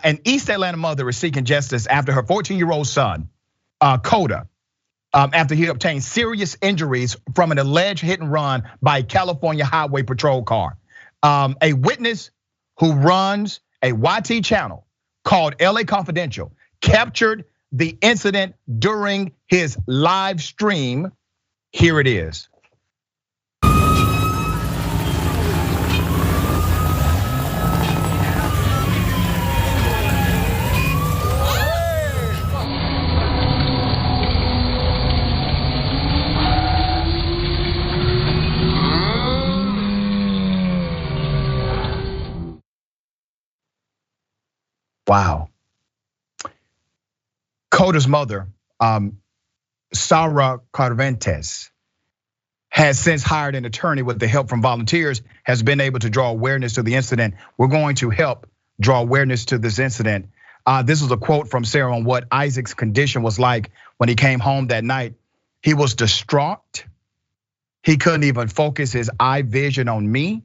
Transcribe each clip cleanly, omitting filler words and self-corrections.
An East Atlanta mother is seeking justice after her 14-year-old son, Coda, after he obtained serious injuries from an alleged hit and run by a California Highway Patrol car. A witness who runs a YT channel called LA Confidential captured the incident during his live stream. Here it is. Wow. Coda's mother, Sarah Carventes, has since hired an attorney with the help from volunteers, has been able to draw awareness to the incident. We're going to help draw awareness to this incident. This is a quote from Sarah on what Isaac's condition was like when he came home that night. He was distraught. He couldn't even focus his eye vision on me.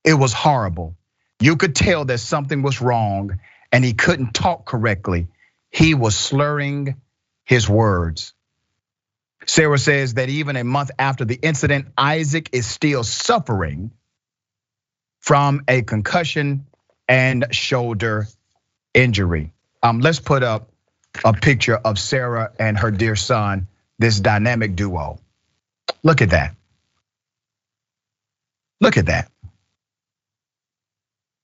It was horrible. You could tell that something was wrong and he couldn't talk correctly. He was slurring his words. Sarah says that even a month after the incident, Isaac is still suffering from a concussion and shoulder injury. Let's put up a picture of Sarah and her dear son, this dynamic duo. Look at that. Look at that.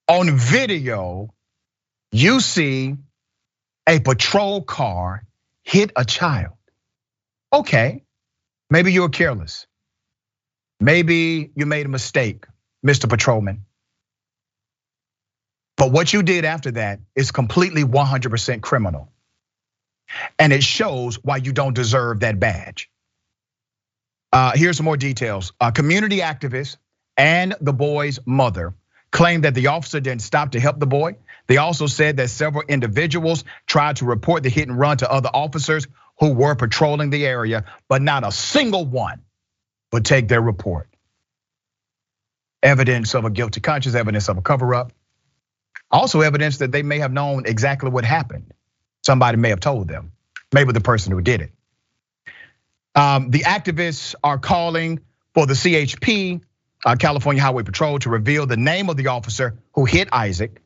On video, you see a patrol car hit a child. Okay, maybe you were careless. Maybe you made a mistake, Mr. Patrolman. But what you did after that is completely 100% criminal. And it shows why you don't deserve that badge. Here's some more details. A community activist and the boy's mother claimed that the officer didn't stop to help the boy. They also said that several individuals tried to report the hit and run to other officers who were patrolling the area, but not a single one would take their report. Evidence of a guilty conscience, evidence of a cover-up. Also evidence that they may have known exactly what happened. Somebody may have told them, maybe the person who did it. The activists are calling for the CHP, California Highway Patrol, to reveal the name of the officer who hit Isaac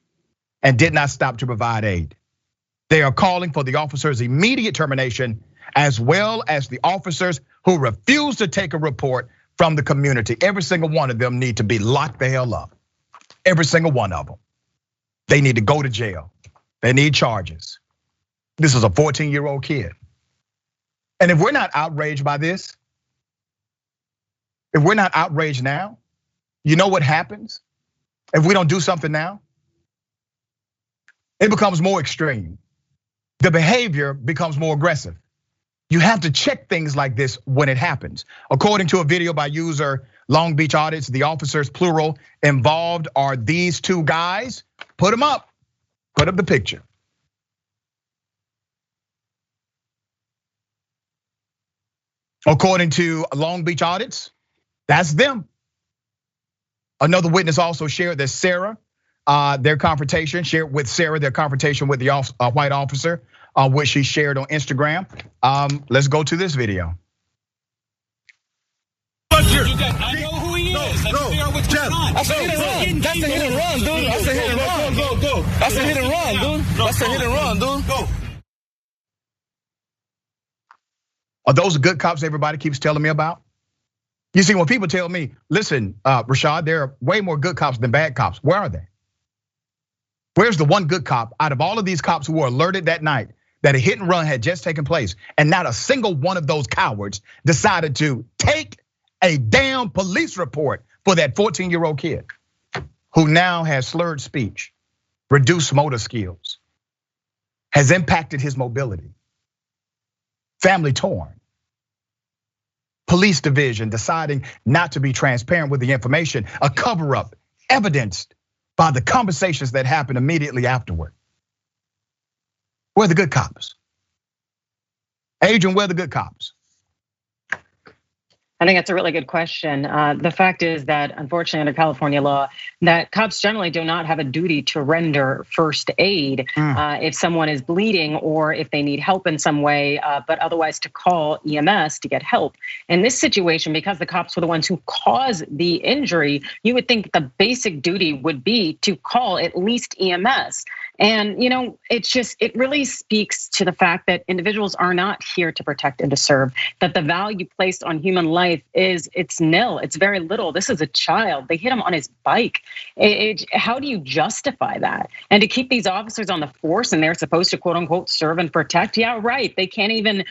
and did not stop to provide aid. They are calling for the officer's immediate termination, as well as the officers who refuse to take a report from the community. Every single one of them need to be locked the hell up. Every single one of them. They need to go to jail. They need charges. This is a 14-year-old kid. And if we're not outraged by this, if we're not outraged now, you know what happens if we don't do something now? It becomes more extreme. The behavior becomes more aggressive. You have to check things like this when it happens. According to a video by user Long Beach Audits, the officers, plural, involved are these two guys. Put them up, put up the picture. According to Long Beach Audits, that's them. Another witness also shared that Sarah, their confrontation, shared with Sarah their confrontation with the white officer, which she shared on Instagram. Let's go to this video. I know who he is. That's a hit and run. That's a hit and run, dude. That's a hit and run. Go. That's a hit and run, dude. That's a hit and run, dude. Go. Are those the good cops everybody keeps telling me about? You see, when people tell me, listen, Rashad, there are way more good cops than bad cops. Where are they? Where's the one good cop out of all of these cops who were alerted that night that a hit and run had just taken place, and not a single one of those cowards decided to take a damn police report for that 14-year-old kid who now has slurred speech, reduced motor skills, has impacted his mobility, family torn, police division deciding not to be transparent with the information, a cover-up evidenced by the conversations that happened immediately afterward. Where are the good cops? Adrienne, where are the good cops? I think that's a really good question. The fact is that, unfortunately, under California law, that cops generally do not have a duty to render first aid if someone is bleeding or if they need help in some way, but otherwise to call EMS to get help. In this situation, because the cops were the ones who caused the injury, you would think the basic duty would be to call at least EMS. And it really speaks to the fact that individuals are not here to protect and to serve, that the value placed on human life it's nil, it's very little. This is a child, they hit him on his bike. How do you justify that? And to keep these officers on the force and they're supposed to quote unquote serve and protect, yeah, right. They can't even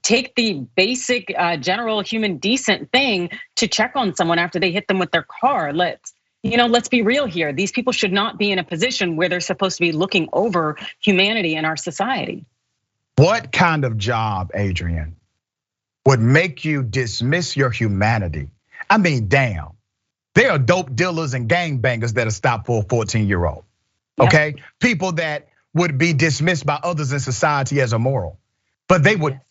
take the basic general human decent thing to check on someone after they hit them with their car. Let's be real here. These people should not be in a position where they're supposed to be looking over humanity in our society. What kind of job, Adrienne, would make you dismiss your humanity? I mean, damn, there are dope dealers and gangbangers that are stopped for a 14-year-old, okay? Yep. People that would be dismissed by others in society as immoral, but they would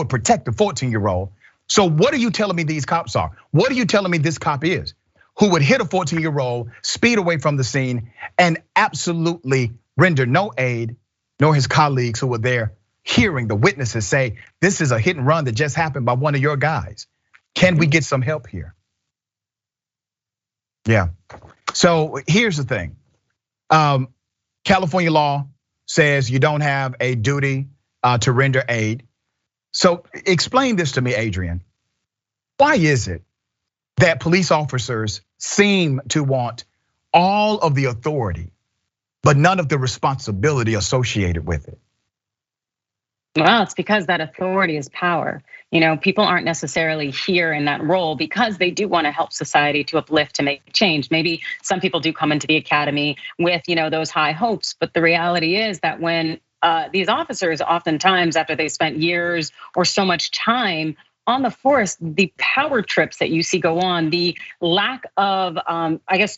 protect the 14-year-old. So what are you telling me these cops are? What are you telling me this cop is? Who would hit a 14-year-old, speed away from the scene, and absolutely render no aid, nor his colleagues who were there hearing the witnesses say, this is a hit and run that just happened by one of your guys. Can we get some help here? Yeah, so here's the thing. California law says you don't have a duty to render aid. So explain this to me, Adrienne. Why is it that police officers seem to want all of the authority, but none of the responsibility associated with it? Well, it's because that authority is power. People aren't necessarily here in that role because they do want to help society, to uplift, to make change. Maybe some people do come into the academy with, those high hopes, but the reality is that when these officers, oftentimes after they spent years or so much time on the force, the power trips that you see go on, the lack of,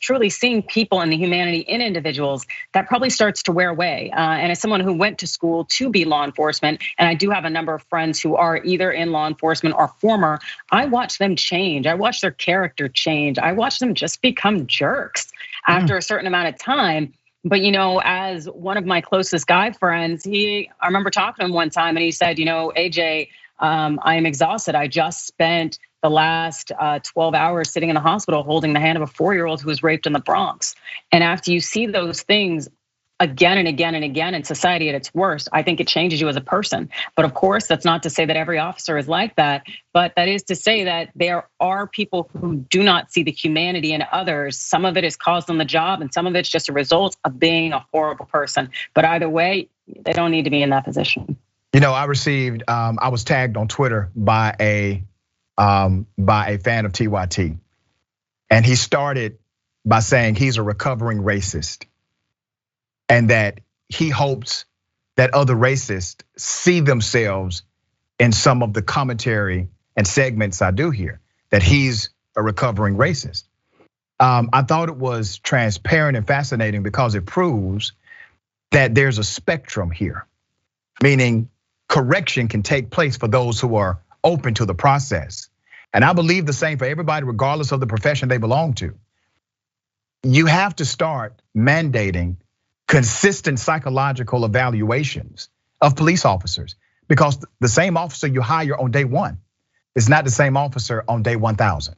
truly seeing people and the humanity in individuals, that probably starts to wear away. And as someone who went to school to be law enforcement, and I do have a number of friends who are either in law enforcement or former, I watch them change. I watch their character change. I watch them just become jerks after a certain amount of time. But as one of my closest guy friends, I remember talking to him one time and he said, AJ, I am exhausted. I just spent the last 12 hours sitting in the hospital holding the hand of a 4-year-old who was raped in the Bronx. And after you see those things again and again and again in society at its worst, I think it changes you as a person. But of course, that's not to say that every officer is like that, but that is to say that there are people who do not see the humanity in others. Some of it is caused on the job and some of it's just a result of being a horrible person. But either way, they don't need to be in that position. I was tagged on Twitter by a fan of TYT. And he started by saying he's a recovering racist. And that he hopes that other racists see themselves in some of the commentary and segments I do here, that he's a recovering racist. I thought it was transparent and fascinating because it proves that there's a spectrum here, meaning correction can take place for those who are open to the process. And I believe the same for everybody, regardless of the profession they belong to. You have to start mandating consistent psychological evaluations of police officers, because the same officer you hire on day one is not the same officer on day 1,000.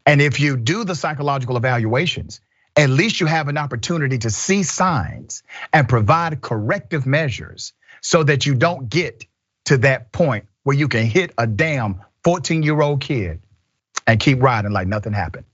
And if you do the psychological evaluations, at least you have an opportunity to see signs and provide corrective measures so that you don't get to that point where you can hit a damn 14-year-old kid and keep riding like nothing happened.